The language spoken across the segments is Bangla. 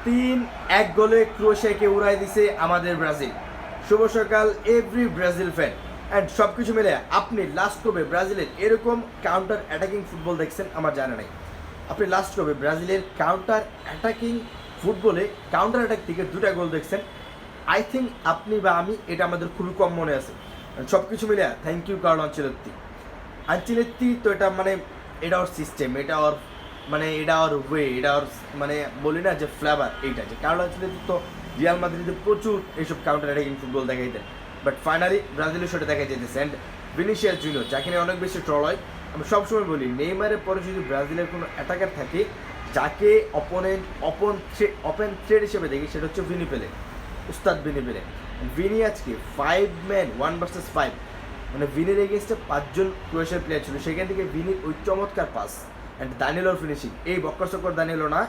3-1 গোলে ক্রোয়েশিয়াকে উড়াই দিছে আমাদের ব্রাজিল। শুভ সকাল এভরি ব্রাজিল ফ্যান। অ্যান্ড সব কিছু মিলে আপনি লাস্ট কবে ব্রাজিলের এরকম কাউন্টার অ্যাটাকিং ফুটবল দেখছেন আমার জানা নেই। আপনি লাস্ট কবে ব্রাজিলের কাউন্টার অ্যাটাকিং ফুটবলে কাউন্টার অ্যাটাক থেকে 2টা গোল দেখছেন? আই থিঙ্ক আপনি বা আমি, এটা আমাদের খুবই কম মনে আছে। সব কিছু মিলে থ্যাংক ইউ কার্লো আনচেলত্তি। তো এটা মানে এটা ওর সিস্টেম, এটা ওর মানে এটা ওর ওয়ে, এটা ওর মানে বলি না যে ফ্লেভার, এইটা যে কার্লো আনচেলত্তি তো রিয়াল মাদ্রিদে প্রচুর এইসব কাউন্টার অ্যাটাকিং ফুটবল দেখাই দেন, বাট ফাইনালি ব্রাজিলের সাথে দেখা যেতেছে। অ্যান্ড ভিনিসিয়াস জুনিয়র যাকে নিয়ে অনেক বেশি ট্রল হয়, আমি সবসময় বলি নেইমারের পরে যদি ব্রাজিলের কোনো অ্যাটাকার থাকে যাকে ওপেন থ্রেড হিসেবে দেখি, সেটা হচ্ছে ভিনি পেলে, উস্তাদ ভিনি পেলে। ভিনি আজকে 5 ম্যান 1 ভার্সেস 5, মানে ভিনির এগেনস্টে 5 জন ক্রোয়েশিয়ার প্লেয়ার ছিল, সেখান থেকে ভিনির ওই চমৎকার পাস অ্যান্ড দানিলোর ফিনিশিং, এই বক্কর দানিলো না,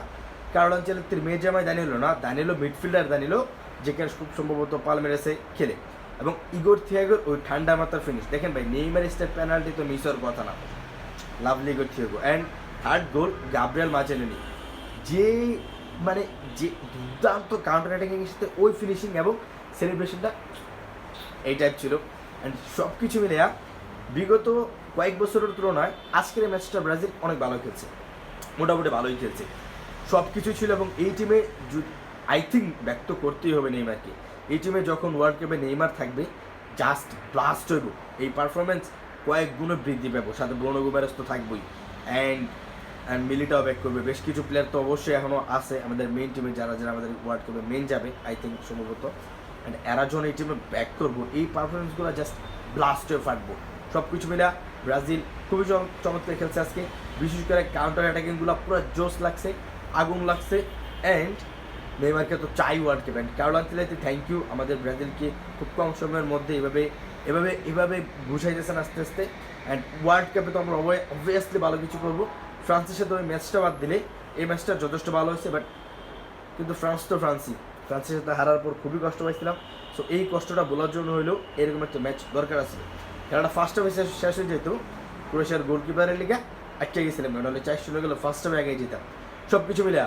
কার্লো আনচেলত্তির মেয়ে জামাই দানিলো না, দানিলো মিডফিল্ডার দানিলো, যেখানে খুব সম্ভবত পালমেরাসে খেলে, এবং ইগোর থিয়াগোর ওই ঠান্ডা মাথার ফিনিশ দেখেন ভাই। নেইমার স্টেপ পেনাল্টি তো মিস হওয়ার কথা না, lovely Igor Thiago. And third goal Gabriel Martinelli, যে মানে যে দুর্দান্ত কাউন্টার অ্যাটাকিংয়ের সাথে ওই ফিনিশিং এবং সেলিব্রেশনটা এই টাইপ ছিল। অ্যান্ড সব কিছু মিলে বিগত কয়েক বছরের তুলনায় আজকের এই ম্যাচটা ব্রাজিল অনেক ভালো খেলছে, মোটামুটি ভালোই খেলছে, সব কিছু ছিল। এবং এই টিমে আই থিঙ্ক ব্যক্ত করতেই হবে নেইমারকে। এই টিমে যখন ওয়ার্ল্ড কাপে নেইমার থাকবে জাস্ট ব্লাস্ট হইব, এই পারফরমেন্স কয়েক গুণে বৃদ্ধি পাবো, সাথে ব্রুনো গুমারেস তো থাকবই, অ্যান্ড মিলিটাও ব্যাক করবে। বেশ কিছু প্লেয়ার তো অবশ্যই এখনও আছে আমাদের মেইন টিমে, যারা আমাদের ওয়ার্ল্ড কাপে মেইন যাবে আই থিঙ্ক সম্ভবত। অ্যান্ড এরা যখন এই টিমে ব্যাক করবো, এই পারফরমেন্সগুলো জাস্ট ব্লাস্ট হয়ে ফাটবো। সব কিছু মিলা ব্রাজিল খুবই চমৎকার খেলছে আজকে, বিশেষ করে কাউন্টার অ্যাটাকিংগুলো পুরো জোশ লাগছে, আগুন লাগছে। অ্যান্ড নেইমারকে তো চাই ওয়ার্ল্ড কাপে। And Carlo Ancelotti thank you আমাদের ব্রাজিলকে খুব কম সময়ের মধ্যে এভাবে বুঝাইতেছেন আস্তে আস্তে। অ্যান্ড ওয়ার্ল্ড কাপে তো আমরা অবভিয়াসলি ভালো কিছু করবো। ফ্রান্সের সাথে ওই ম্যাচটা বাদ দিলে এই ম্যাচটা যথেষ্ট ভালো হয়েছে, বাট কিন্তু ফ্রান্সের সাথে হারার পর খুবই কষ্ট পাইছিলাম। সো এই কষ্টটা বলার জন্য হলেও এরকম একটা ম্যাচ দরকার আছে। খেলাটা ফার্স্ট হাফে শেষ হয়ে যেত, ক্রোয়েশিয়ার গোলকিপারের লিগা আটকে গেছিলাম, নাহলে 4-0 গেলে ফার্স্ট হাফে আগে যেতাম। সব কিছু মিলে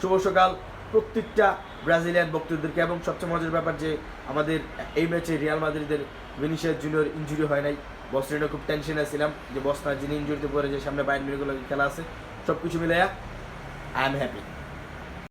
শুভ সকাল প্রত্যেকটা ব্রাজিলিয়ান ভক্তদেরকে। এবং সবচেয়ে মজার ব্যাপার যে আমাদের এই ম্যাচে রিয়াল মাদ্রিদের ভিনিসিয়াস জুনিয়র ইনজুরি হয় নাই, বসরিনও খুব টেনশনে ছিলাম যে বসনা যিনি ইনজুরিতে পড়ে যে সামনে বাইরে মিনিটগুলো খেলা আছে। সব কিছু মিলে আই এম হ্যাপি।